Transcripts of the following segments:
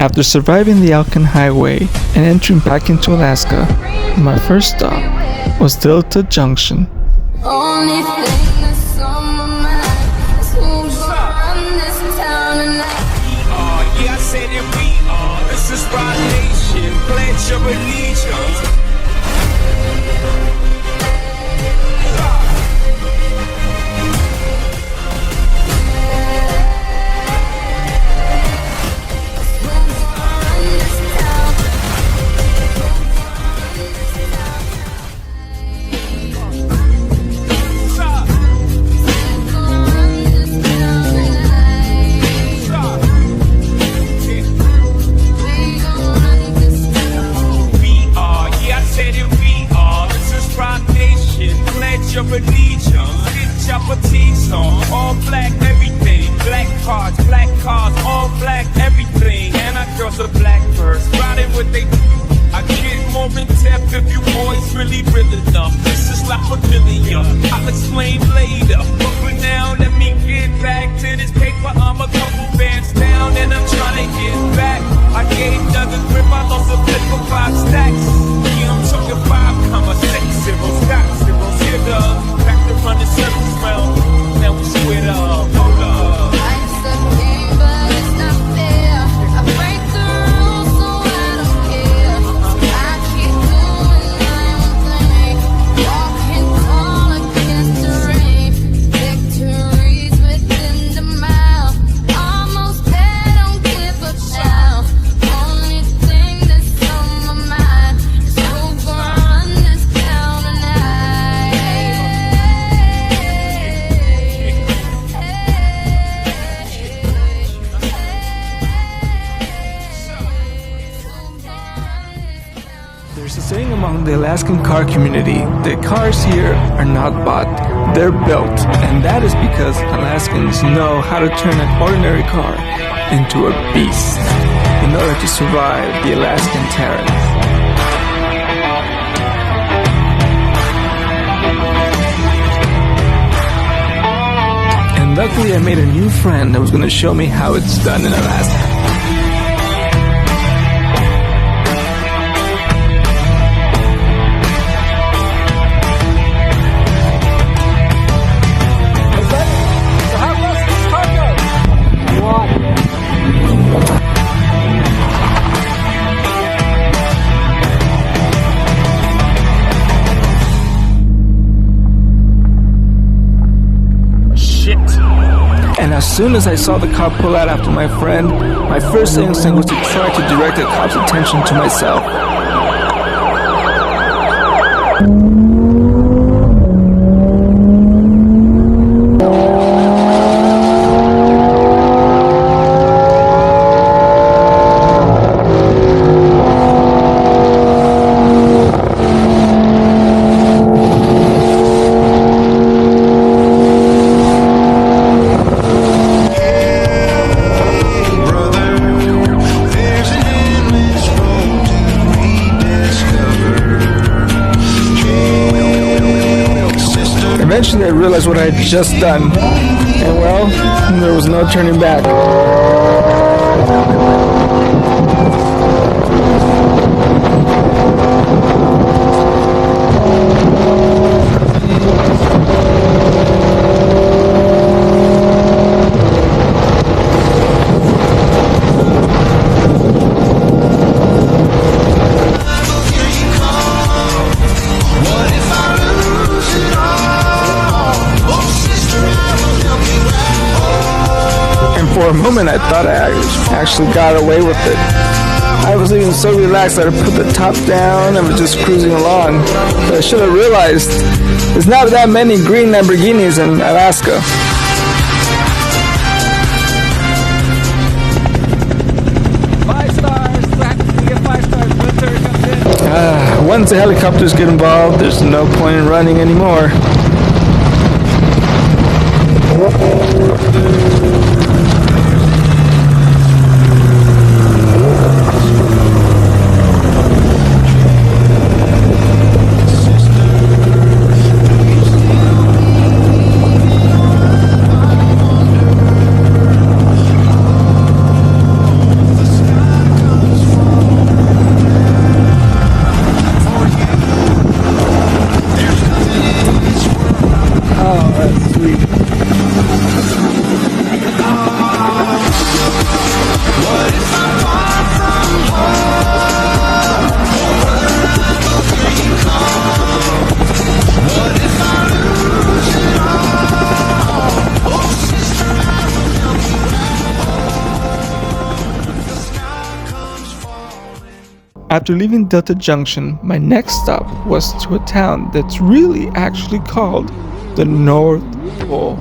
After surviving the Alcan Highway and entering back into Alaska, my first stop was Delta Junction. Only thing that's on my mind is who's gonna run this town tonight. Yeah, I said it, we are. This is Rock Nation. Pledge your allegiance. Your allegiance, get your petite on. All black everything, black cars, all black everything. And our girls are blackbirds, riding with they. I get more in depth if you boys really enough. This is like a million, I'll explain later. But for now, let me get back to this paper. I'm a couple bands down and I'm trying to get back. I gave another grip, I lost a flip for 5 stacks. Yeah, I'm talking 5,6 zeros, got zeros here. Back to running circles round. Now we split up. Hold up. Life's a game, but it's not fair. I break the rules, so I don't care. I keep doing my own thing, walking tall against the rain. Victories within the mile. Almost there, don't give up now. Only thing that's on my mind is who's gonna run this town tonight. There's a saying among the Alaskan car community that cars here are not bought, they're built. And that is because Alaskans know how to turn an ordinary car into a beast in order to survive the Alaskan terrain. And luckily I made a new friend that was going to show me how it's done in Alaska. And as soon as I saw the car pull out after my friend, my first instinct was to try to direct the cop's attention to myself. Eventually I realized what I had just done, and well, there was no turning back. For a moment I thought I actually got away with it. I was even so relaxed that I put the top down and was just cruising along. But I should have realized there's not that many green Lamborghinis in Alaska. Once the helicopters get involved, there's no point in running anymore. After leaving Delta Junction, my next stop was to a town that's really actually called the North Pole.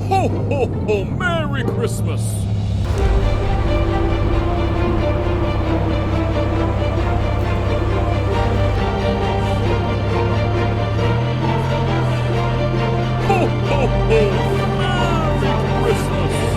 Ho, ho, ho! Merry Christmas! Ho, ho, ho! Merry Christmas!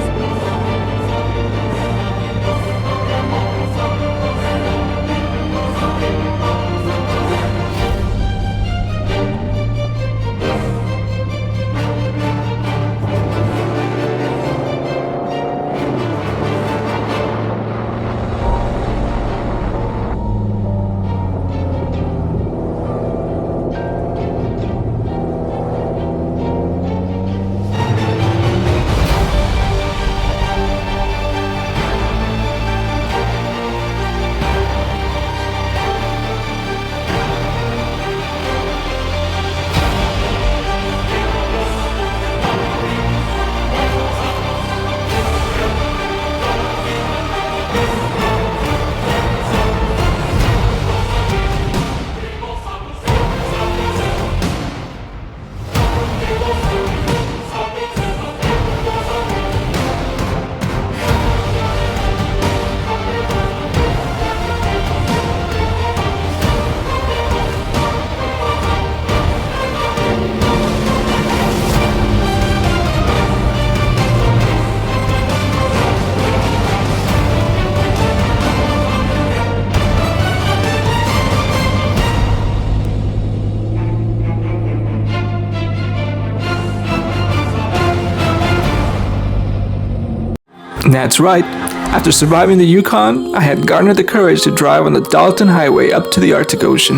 That's right. After surviving the Yukon, I had garnered the courage to drive on the Dalton Highway up to the Arctic Ocean.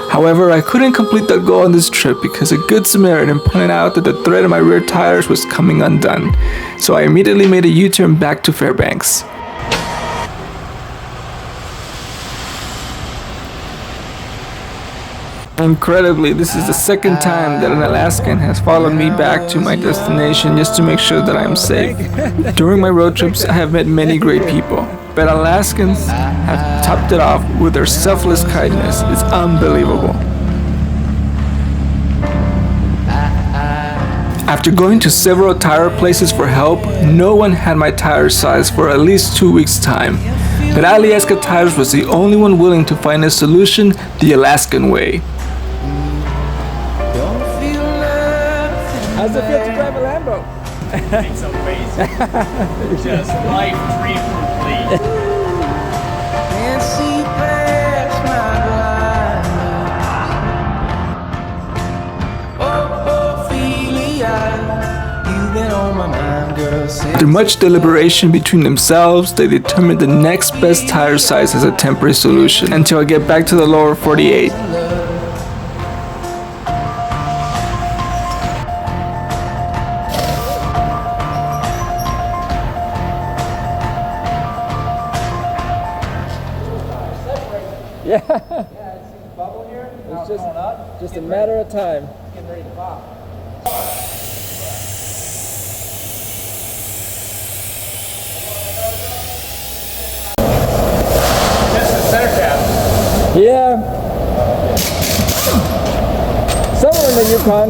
However, I couldn't complete that goal on this trip because a good Samaritan pointed out that the thread of my rear tires was coming undone. So I immediately made a U-turn back to Fairbanks. Incredibly, this is the second time that an Alaskan has followed me back to my destination just to make sure that I am safe. During my road trips, I have met many great people, but Alaskans have topped it off with their selfless kindness. It's unbelievable. After going to several tire places for help, no one had my tire size for at least 2 weeks' time. But Alyeska Tires was the only one willing to find a solution the Alaskan way. How's it feel to drive a Lambo? It's amazing. Just life dream complete. Can't see past my blindness. Oh, Ophelia, you've been on my mind, girl. After much deliberation between themselves, they determined the next best tire size as a temporary solution until I get back to the lower 48. Yeah, I see the bubble here. It's just a matter of time. Getting ready to pop. Yeah. Somewhere in the Yukon.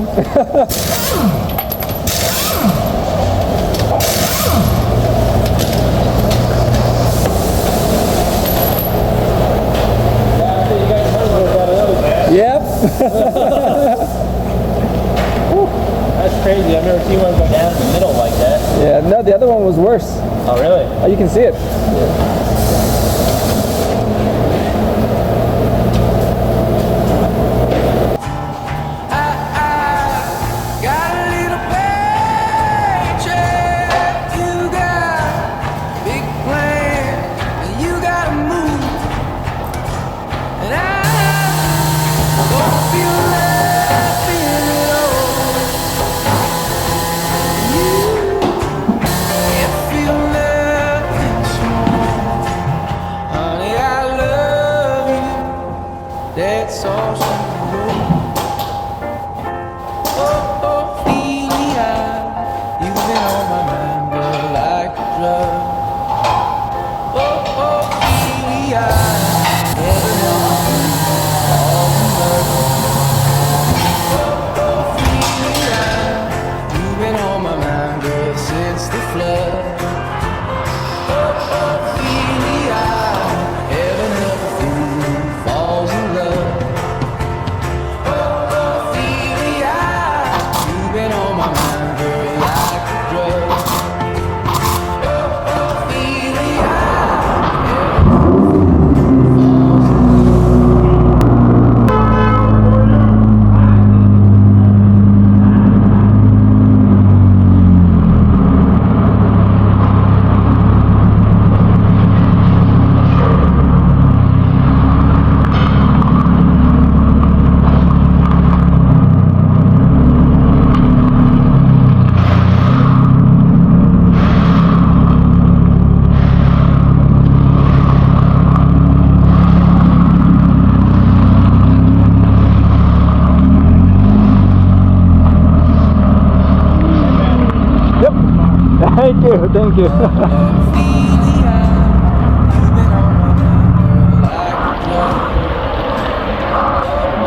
Yep. That's crazy. I've never seen one go down in the middle like that. Yeah, no, the other one was worse. Oh, really? Oh, you can see it. Got a little paycheck. You got big plans, and you gotta move. And I don't feel like being alone. You can't feel nothing small. Honey, I love you. That's all she knows. Ophelia, you've been on my mind, girl, like a drug. Ophelia, never know all in love. Ophelia, you've been on my mind, girl, since the flood. Ophelia, heaven help a fool who falls in love. Ophelia, you've been on my mind, girl, like a drug. Ophelia, Thank you, thank you. Ophelia, you've been on my mind, girl, like a drug.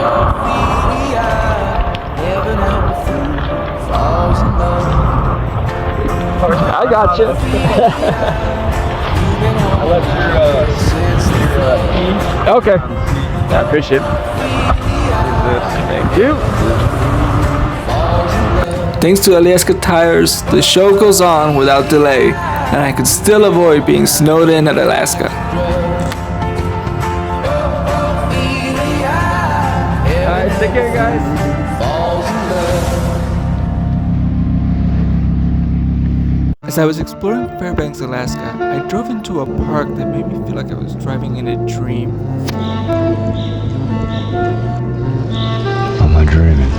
Ophelia, heaven help a fool who falls in love. I got you. You've been on my mind since the flood. Okay. I appreciate it. Thank you. Thanks to Alaska Tires, the show goes on without delay, and I could still avoid being snowed in at Alaska. Alright, take care, guys. As I was exploring Fairbanks, Alaska, I drove into a park that made me feel like I was driving in a dream. Am I dreaming?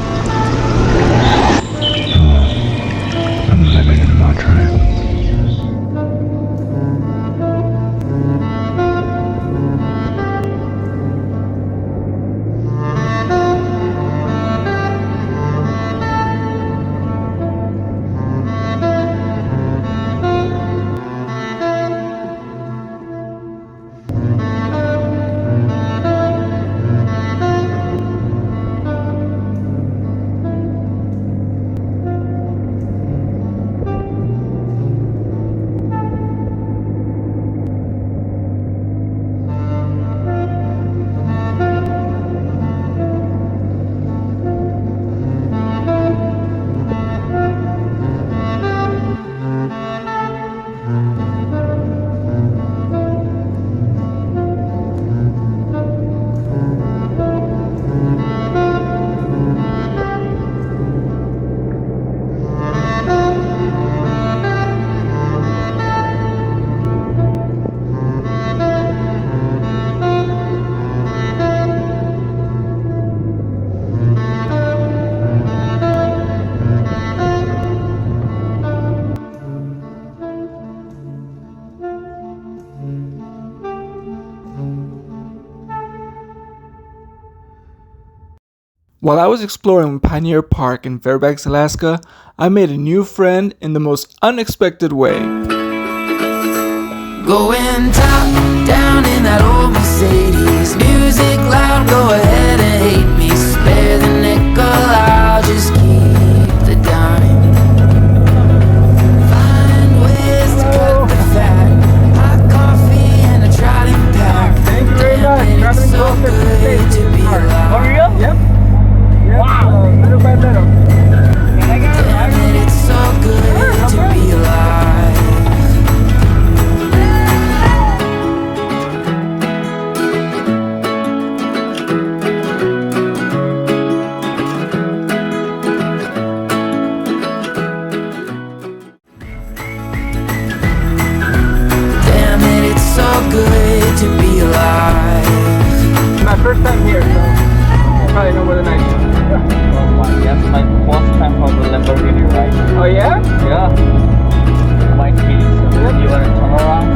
I'm living in my dream. While I was exploring Pioneer Park in Fairbanks, Alaska, I made a new friend in the most unexpected way. Going top down in that old Mercedes. Music loud, go ahead and hate me. Spare the nickel, I'll just keep the dime. Find ways to cut the fat. Hot coffee and a trotting pack. Thank you very much. It's so good to be alive. For real? Yep. Wow. Little by little. Damn it, it's so good to be alive. Damn it, it's so good to be alive. My first time here, so I probably know what a nice one. Oh my, that's my first time for the Lamborghini ride. Oh yeah? Yeah. My kidding. So you wanna turn around?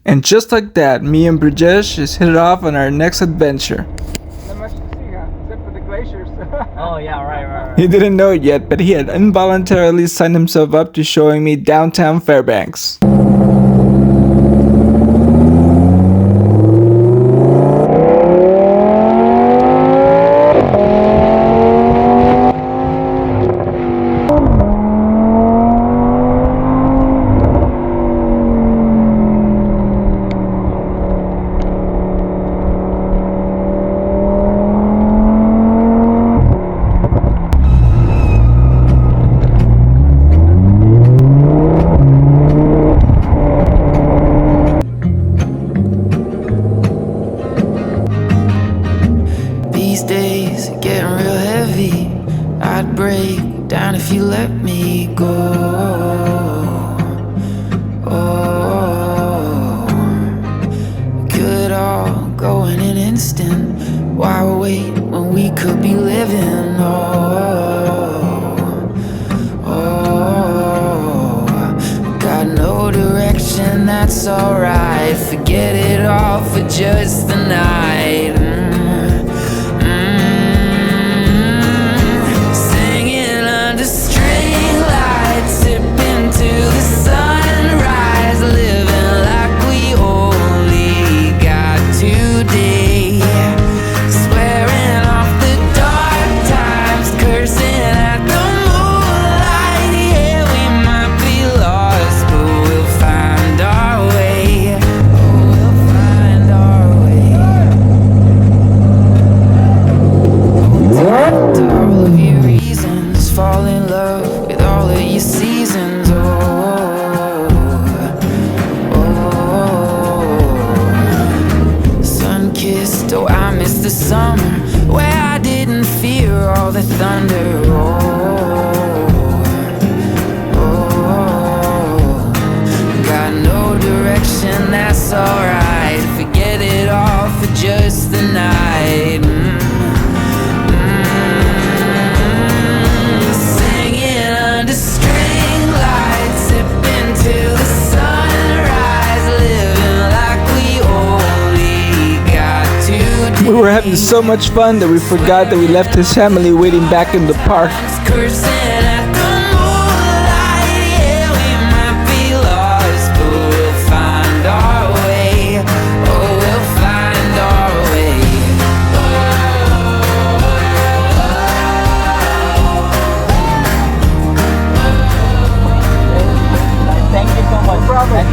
And just like that, me and Brijesh is headed off on our next adventure. Not much to see, huh? Except for the glaciers. Oh yeah, right. He didn't know it yet, but he had involuntarily signed himself up to showing me downtown Fairbanks. These days are getting real heavy. I'd break down if you let me go. Oh, could all go in an instant. Why wait when we could be living? Got no direction, that's alright. Forget it all for just the night. Singing under string lights, sipping to the sunrise, living like we only got today. Swearing off the dark times, cursing at the moonlight. Yeah, we might be lost, but we'll find our way. Oh, we'll find our way. To all of your reasons, fall in love with all of your seasons. Sun-kissed, oh, I miss the summer where I didn't fear all the thunder. Got no direction, that's alright. Forget it all for just the night. Singing under string lights, sipping to the sunrise, living like we only got today. We were having so much fun that we forgot that we left his family waiting back in the park. Cursing at the moonlight, yeah, we might be lost, but we'll find our way. Oh, we'll find our way. Thank you so much. No problem.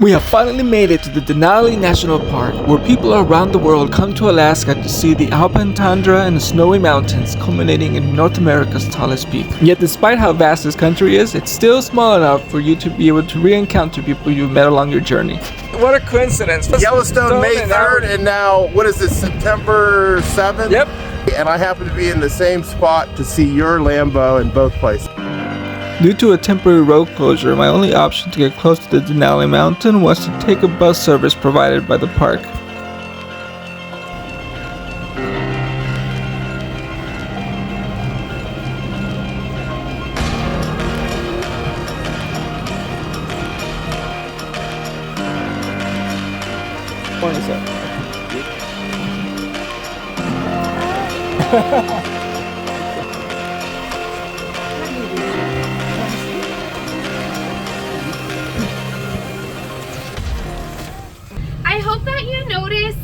We have finally made it to the Denali National Park, where people around the world come to Alaska to see the alpine tundra and the snowy mountains culminating in North America's tallest peak. Yet despite how vast this country is, it's still small enough for you to be able to re-encounter people you've met along your journey. What a coincidence. Yellowstone May 3rd, and now, what is this, September 7th? Yep. And I happen to be in the same spot to see your Lambo in both places. Due to a temporary road closure, my only option to get close to the Denali Mountain was to take a bus service provided by the park. I hope that you notice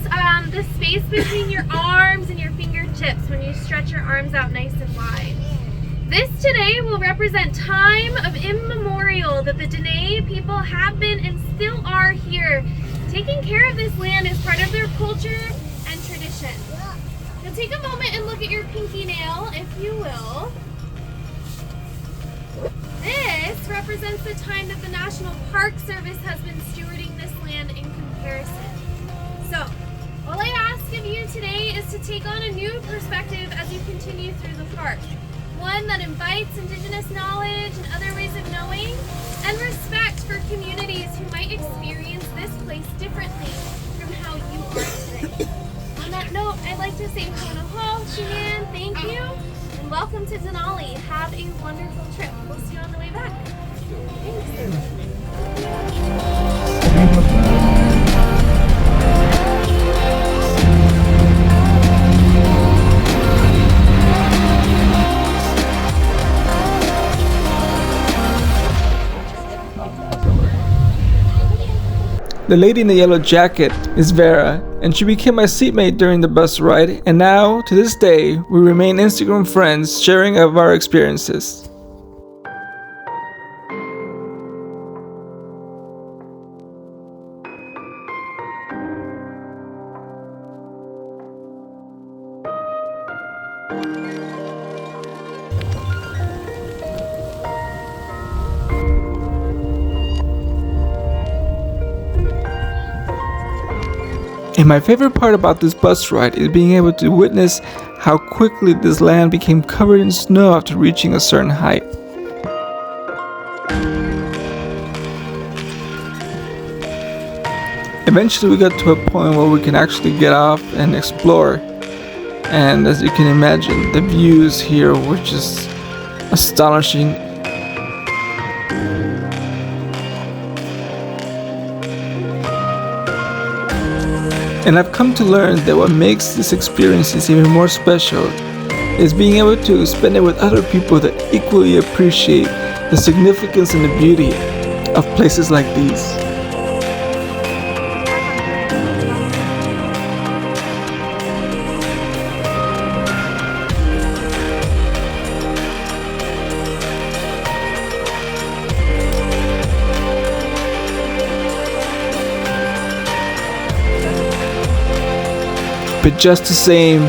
the space between your arms and your fingertips when you stretch your arms out nice and wide. This today will represent time of immemorial that the Dene people have been and still are here, taking care of this land as part of their culture and tradition. Now take a moment and look at your pinky nail, if you will. This represents the time that the National Park Service has been stewarding this land in comparison. So, all I ask of you today is to take on a new perspective as you continue through the park. One that invites Indigenous knowledge and other ways of knowing, and respect for communities who might experience this place differently from how you are today. On that note, I'd like to say Honoho, Shinyan, thank you, and welcome to Denali. Have a wonderful trip. We'll see you on the way back. Thanks. The lady in the yellow jacket is Vera, and she became my seatmate during the bus ride, and now, to this day, we remain Instagram friends, sharing of our experiences. And my favorite part about this bus ride is being able to witness how quickly this land became covered in snow after reaching a certain height. Eventually we got to a point where we can actually get off and explore, and as you can imagine, the views here were just astonishing. And I've come to learn that what makes these experiences even more special is being able to spend it with other people that equally appreciate the significance and the beauty of places like these. But just the same,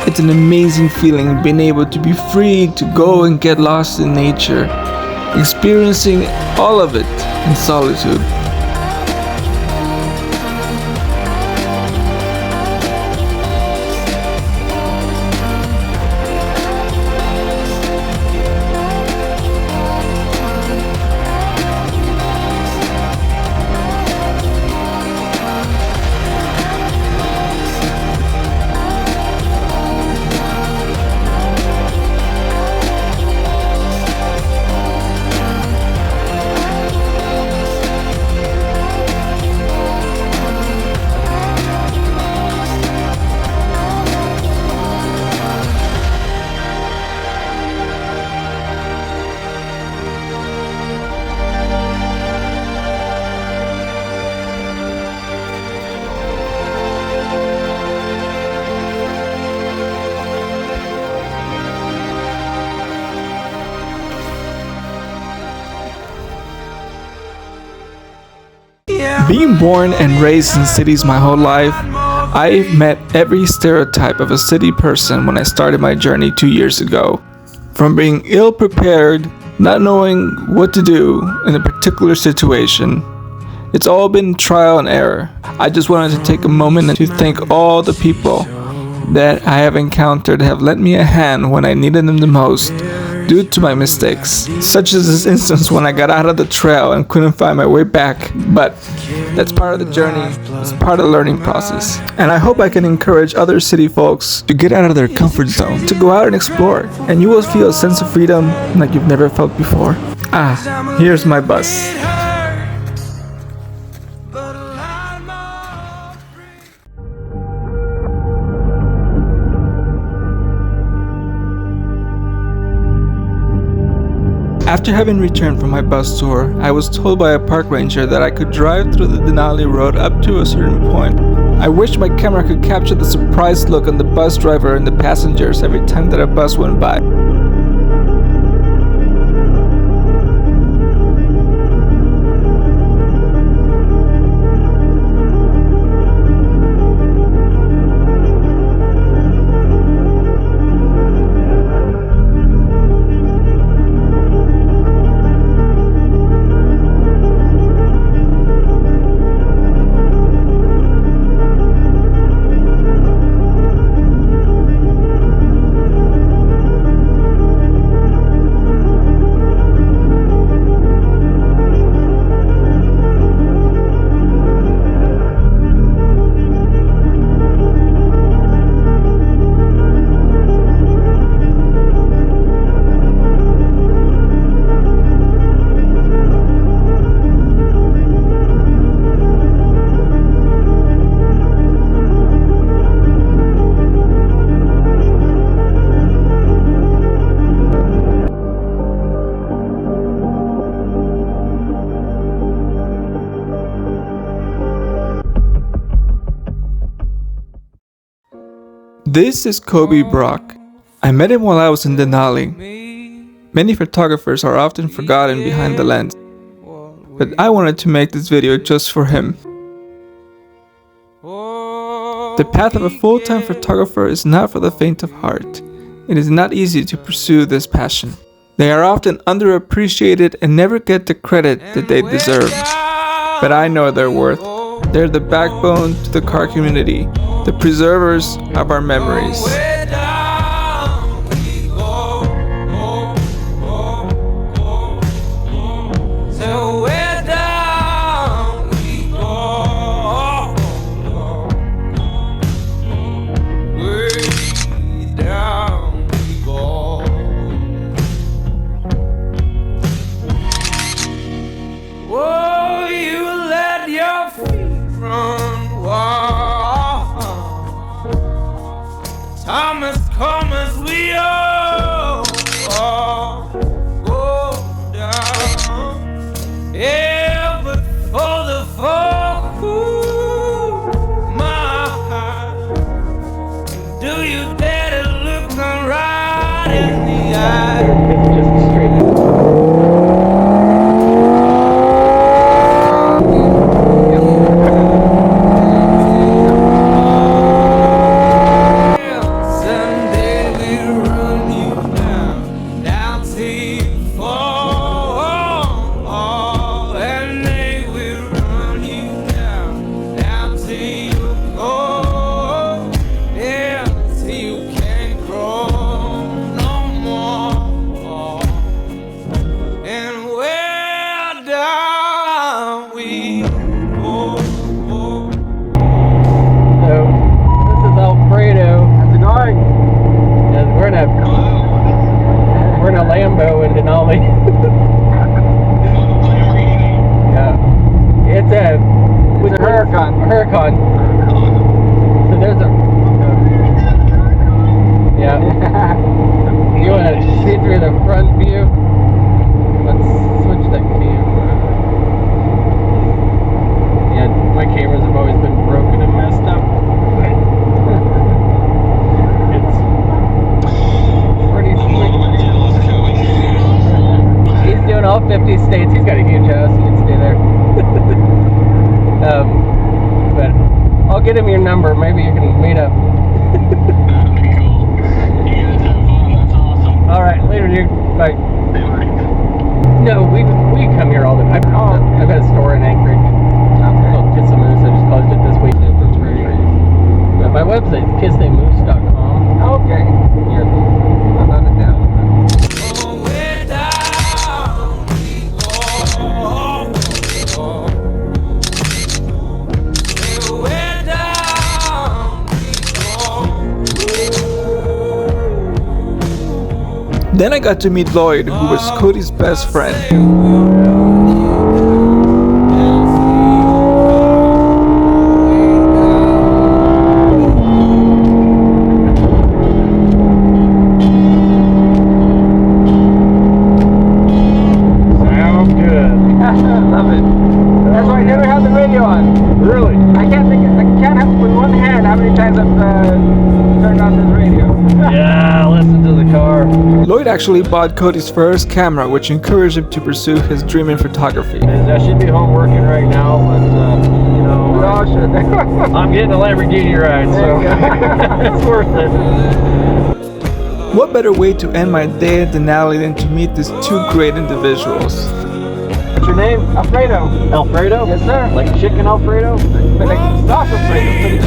it's an amazing feeling being able to be free to go and get lost in nature, experiencing all of it in solitude. Being born and raised in cities my whole life, I've met every stereotype of a city person when I started my journey 2 years ago. From being ill-prepared, not knowing what to do in a particular situation, it's all been trial and error. I just wanted to take a moment to thank all the people that I have encountered have lent me a hand when I needed them the most due to my mistakes, such as this instance when I got out of the trail and couldn't find my way back. But that's part of the journey, it's part of the learning process. And I hope I can encourage other city folks to get out of their comfort zone, to go out and explore, and you will feel a sense of freedom like you've never felt before. Here's my bus. After having returned from my bus tour, I was told by a park ranger that I could drive through the Denali road up to a certain point. I wish my camera could capture the surprised look on the bus driver and the passengers every time that a bus went by. This is Kobe Brock. I met him while I was in Denali. Many photographers are often forgotten behind the lens, but I wanted to make this video just for him. The path of a full-time photographer is not for the faint of heart. It is not easy to pursue this passion. They are often underappreciated and never get the credit that they deserve. But I know their worth. They're the backbone to the car community, the preservers of our memories. Come as we all go down. Yeah, but for the folk who my heart, do you dare to look them right in the eye? Just straight. We're in a Lambo in Denali. Yeah. It's a Huracan. So there's a... Yeah. You want to see through the front view? Let's switch that camera. Yeah, my cameras have always been broken and messed up. He's doing all 50 states. He's got a huge house. He can stay there. But I'll get him your number. Maybe you can meet up. All right, later, dude. Bye. No, we come here all the time. I've got a store in Anchorage. Oh, Kiss the Moose. I just closed it this week. But my website is kissthemoose.com. Okay. Here. I'll note it down. Then I got to meet Lloyd, who was Cody's best friend. Sounds good. Love it. That's why I never have the radio on. Really? I can't have with one hand how many times I've turned on this radio. Yeah, listen to the car. Lloyd actually bought Cody's first camera, which encouraged him to pursue his dream in photography. I should be home working right now, but you know, we all should. I'm getting a Lamborghini ride, so it's worth it. What better way to end my day at Denali than to meet these two great individuals? What's your name? Alfredo. Alfredo? Yes, sir. Like chicken Alfredo? But like sauce Alfredo.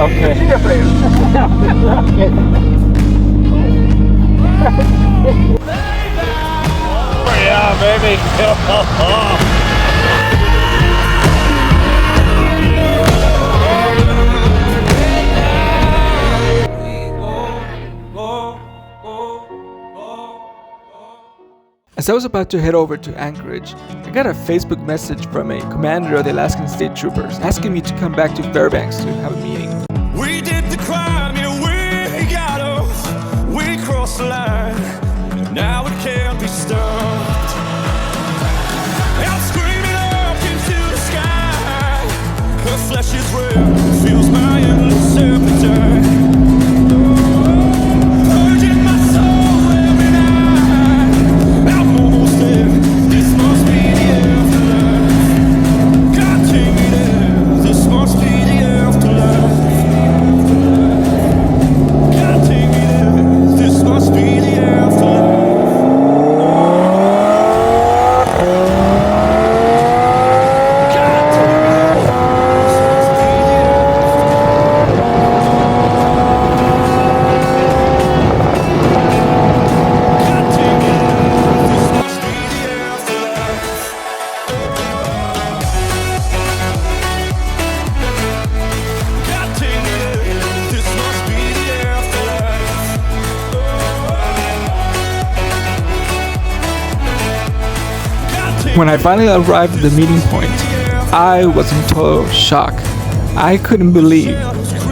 Okay. Chicken Alfredo. Yeah, baby. As I was about to head over to Anchorage, I got a Facebook message from a commander of the Alaskan State Troopers asking me to come back to Fairbanks to have a meeting. We did the crime, yeah, we got off. We crossed the line, now it can't be stopped. I'm screaming up into the sky. Her flesh is red, feels my endless appetite. Urging my soul every night. I'm almost there, this must be the afterlife. God take me there, this must be the afterlife. God take me there, this must be the afterlife. When I finally arrived at the meeting point, I was in total shock. I couldn't believe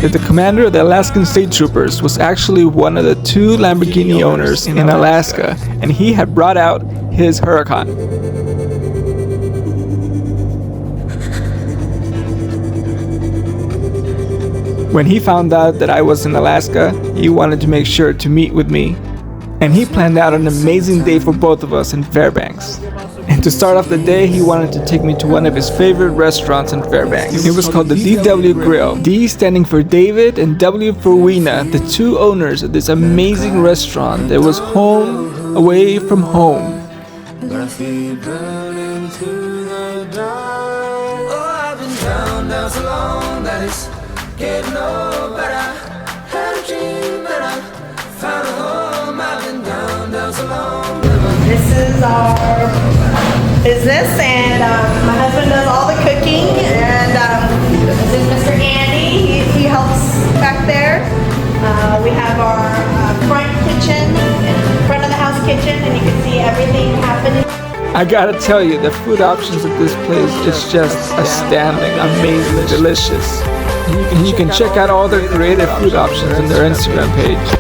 that the commander of the Alaskan State Troopers was actually one of the two Lamborghini owners in Alaska, and he had brought out his Huracan. When he found out that I was in Alaska, he wanted to make sure to meet with me, and he planned out an amazing day for both of us in Fairbanks. And to start off the day, he wanted to take me to one of his favorite restaurants in Fairbanks. It was called the DW Grill. D standing for David and W for Weena, the two owners of this amazing restaurant that was home away from home. This is our business, and my husband does all the cooking, and this is Mr. Andy. He helps back there. We have our front kitchen, front of the house kitchen, and you can see everything happening. I gotta tell you, the food options at this place is just astounding, amazing, delicious. And you can check out all their creative food options on their Instagram page.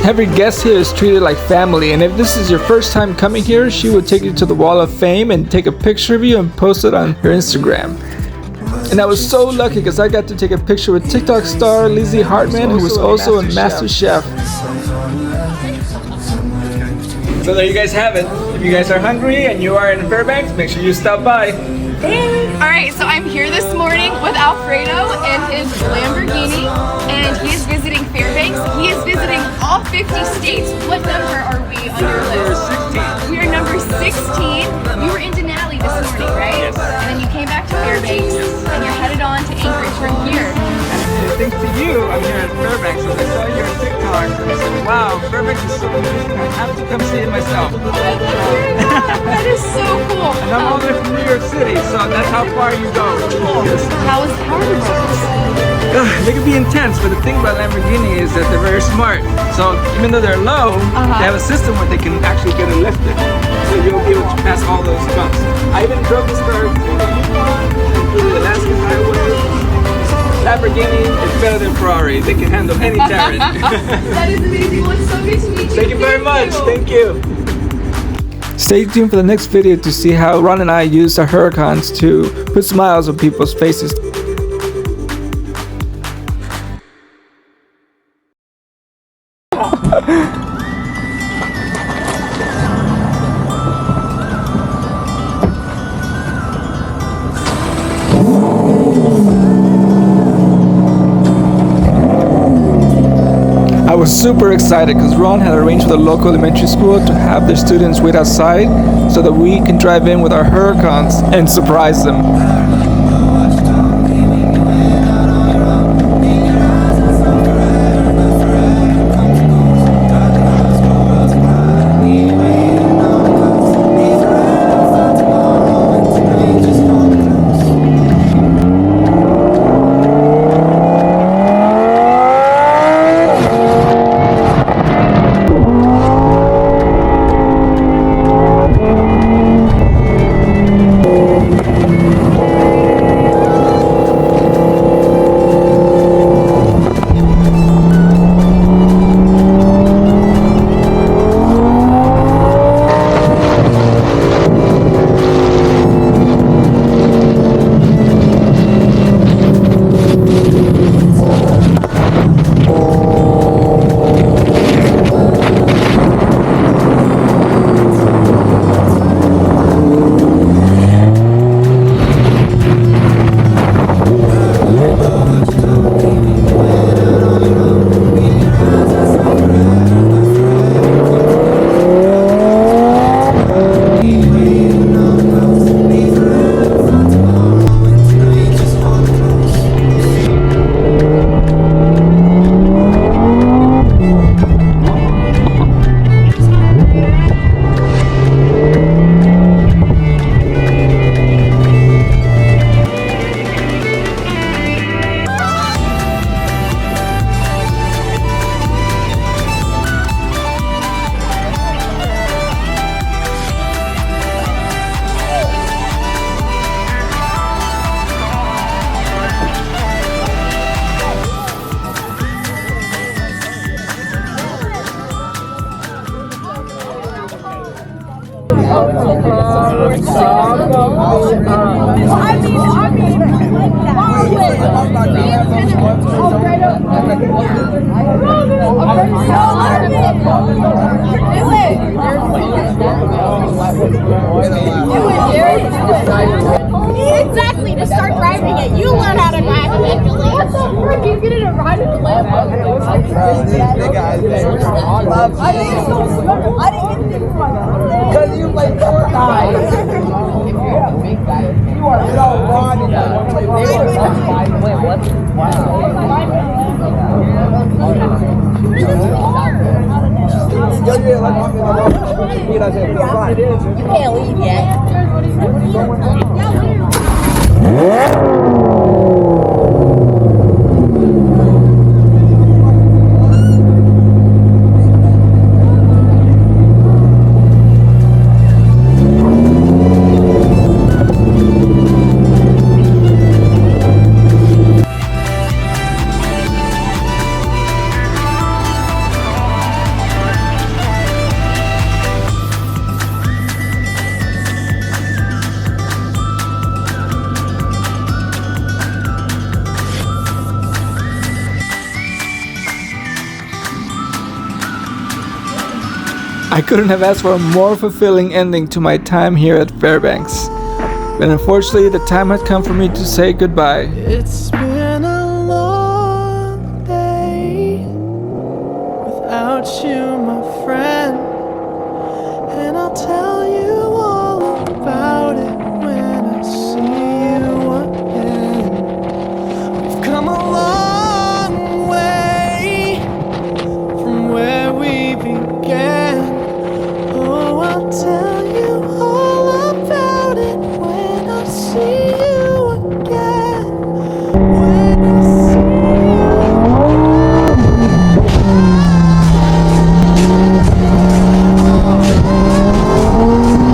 Every guest here is treated like family, and if this is your first time coming here, she will take you to the Wall of Fame and take a picture of you and post it on her Instagram. And I was so lucky because I got to take a picture with TikTok star Lizzie Hartman, who was also a master chef. So there you guys have it. If you guys are hungry and you are in Fairbanks, make sure you stop by. Alright, so I'm here this morning with Alfredo and his Lamborghini, and he is visiting Fairbanks. He is visiting all 50 states. What number are we on your list? Number 16. We are number 16. You were in Denali this morning, right? Yes. And then you came back to Fairbanks, and you're headed on to Anchorage from here. Thanks to you, I'm here at Fairbanks. So I saw your TikTok and I said, wow, Fairbanks is so amazing. I have to come see it myself. That is so cool. And I'm all the way from New York City, so that's how far you go. Yes. How are the roads? They can be intense, but the thing about Lamborghini is that they're very smart. So even though they're low, they have a system where they can actually get it lifted. So you'll be able to pass all those bumps. I even drove this car through the Alaskan highway. Lamborghini is better than Ferrari. They can handle any terrain. That is amazing. Well, it's so good to meet you. Thank you very much. Thank you. Stay tuned for the next video to see how Ron and I use our Huracans to put smiles on people's faces. I was super excited because Ron had arranged with a local elementary school to have their students wait outside so that we can drive in with our Huracans and surprise them. Exactly, to start driving it. You learn how to drive it. What the frick? You get in a ride in a Lambo. I think it's so good. I didn't get it for my birthday. Because you play Fortnite. You are so wrong. You can't leave yet. I couldn't have asked for a more fulfilling ending to my time here at Fairbanks. But unfortunately, the time had come for me to say goodbye. It's been a long day without you, my friend, and I'll tell you all about it when I see you again. We've come a long way from where we began. Oh, I'll tell you all about it when I see you again. When I see you again.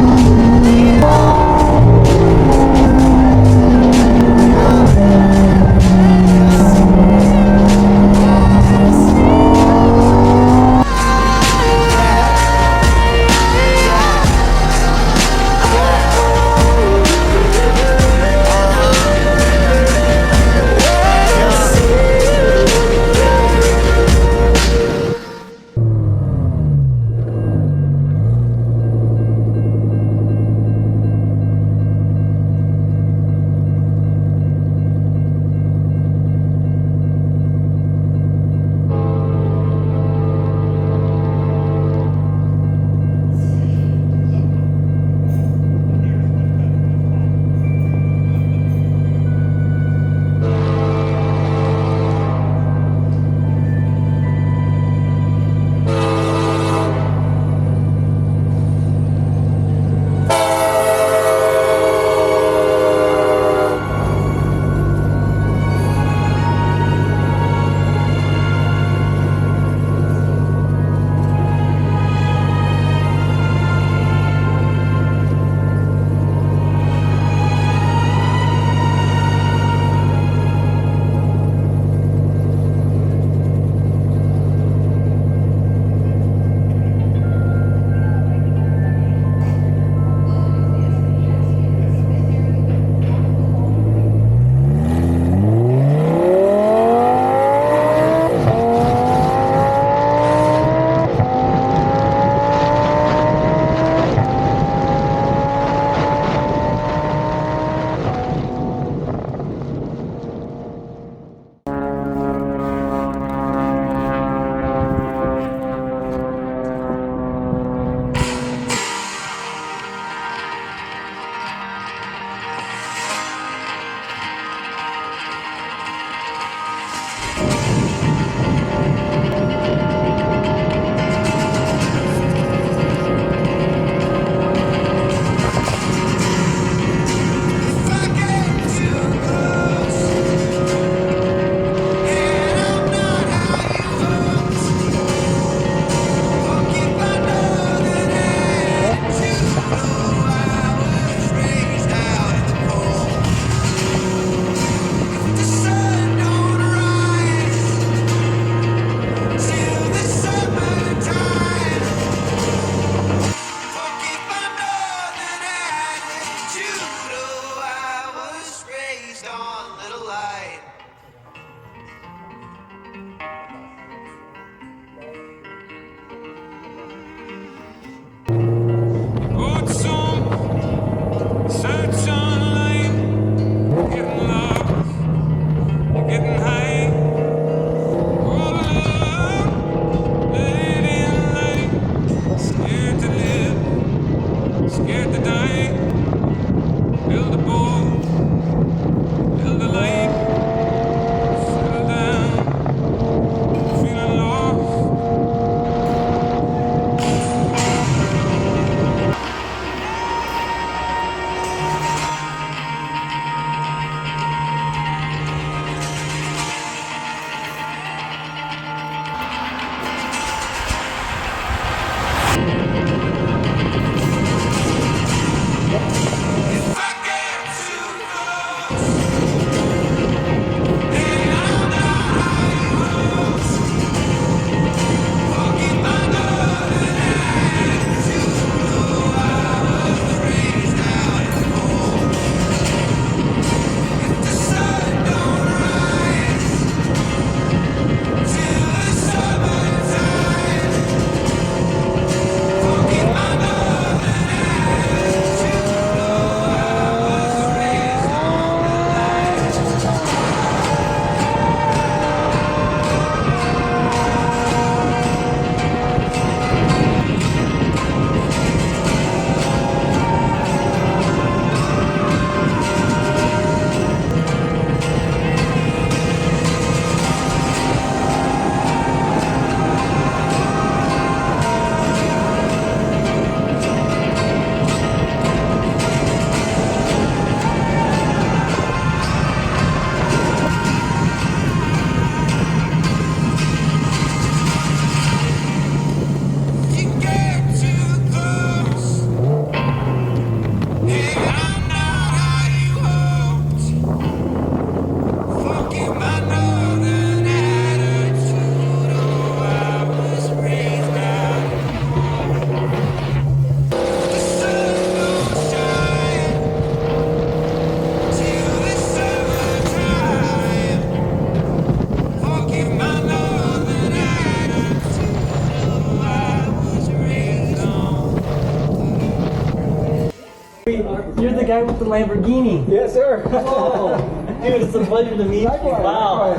guy with the Lamborghini. Yes, sir. Oh, dude, it's a pleasure to meet you. Wow.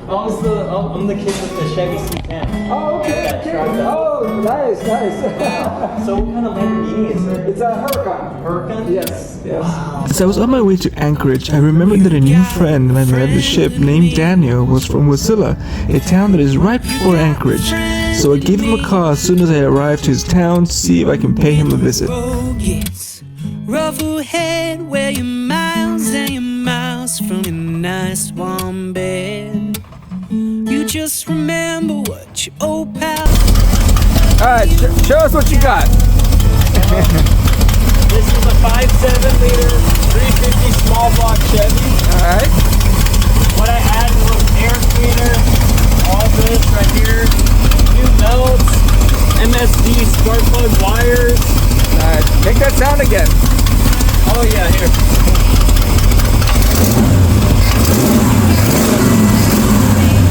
I'm the kid with the Chevy C10. Oh, okay. Oh, nice. So what kind of Lamborghini is it? It's a Huracan. Huracan? Yes. Wow. As I was on my way to Anchorage, I remembered that a new friend I met on the ship named Daniel was from Wisila, a town that is right before Anchorage. So I gave him a call as soon as I arrived to his town to see if I can pay him a visit. Rough ahead where you're miles and you're miles from your nice warm bed. You just remember what your old pal. Alright, show us what you got. This is a 5.7 liter 350 small block Chevy. Alright. What I added was air cleaner, all this right here, new belts, MSD spark plug wires. Alright, make that sound again. Oh yeah, here.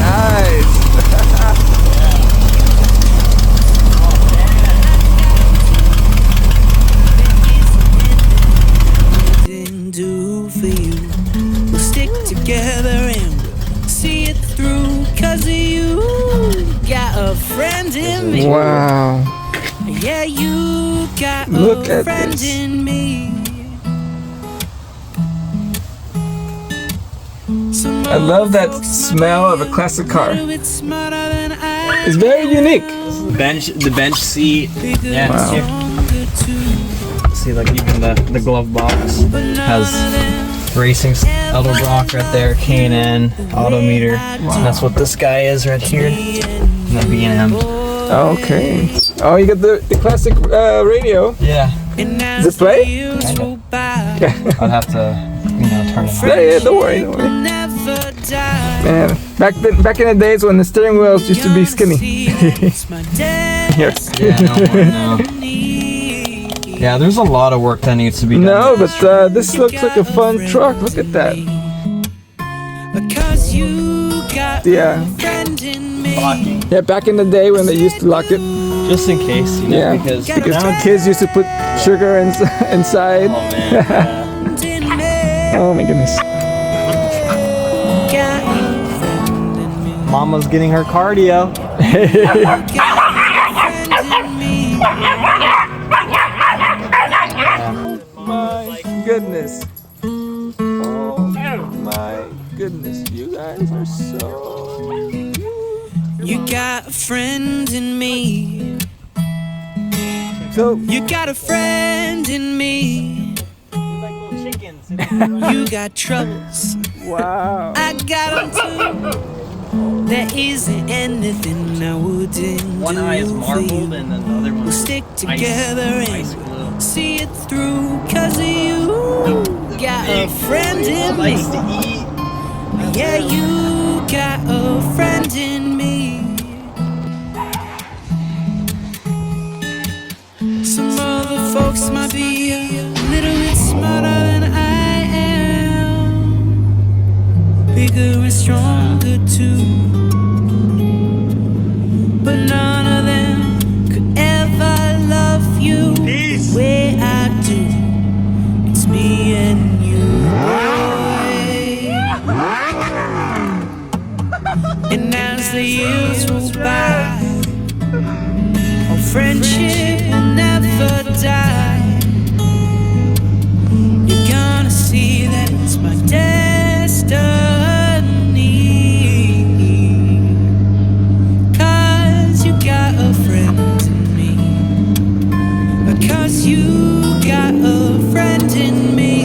Nice. Didn't do for you. We'll stick together and we'll see it through. 'Cause you got a friend in me. Wow. Yeah, you got Look a at friend this. in me. I love that smell of a classic car. It's very unique. The bench seat. Yeah. Wow. Here. See, like even the glove box has racing Edelbrock right there, K&N, auto meter. And that's what this guy is right here. And the B&M. Okay. Oh, you got the classic radio. Yeah. Does it play? Kinda. Yeah. I'd have to, turn it on. Yeah, don't worry. Man, back in the days when the steering wheels used to be skinny. Here. Yeah, no. Yeah, there's a lot of work that needs to be done. No, but this looks like a fun truck. Look at that. Yeah. Yeah, back in the day when they used to lock it. Just in case, Yeah, because kids used to put sugar inside. Oh man. Oh my goodness. Mama's getting her cardio. My goodness. Oh my goodness. You guys are so cute. You got a friend in me. So you got a friend in me. Like little chickens. You got troubles. wow. I got them too. There isn't anything I wouldn't One do eye is for marbled you. and then the other We'll one's stick together ice and glue. see it through. 'Cause you got a friend in me. Nice to eat. Yeah, you got a friend in me. Some other folks might be a little bit smarter than I am, bigger and stronger too, but none of them could ever love you the way I do. It's me and you, boy. And as the years roll by, our friendship will never die. You're gonna see that it's my destiny. 'Cause you got a friend in me. Because you got a friend in me.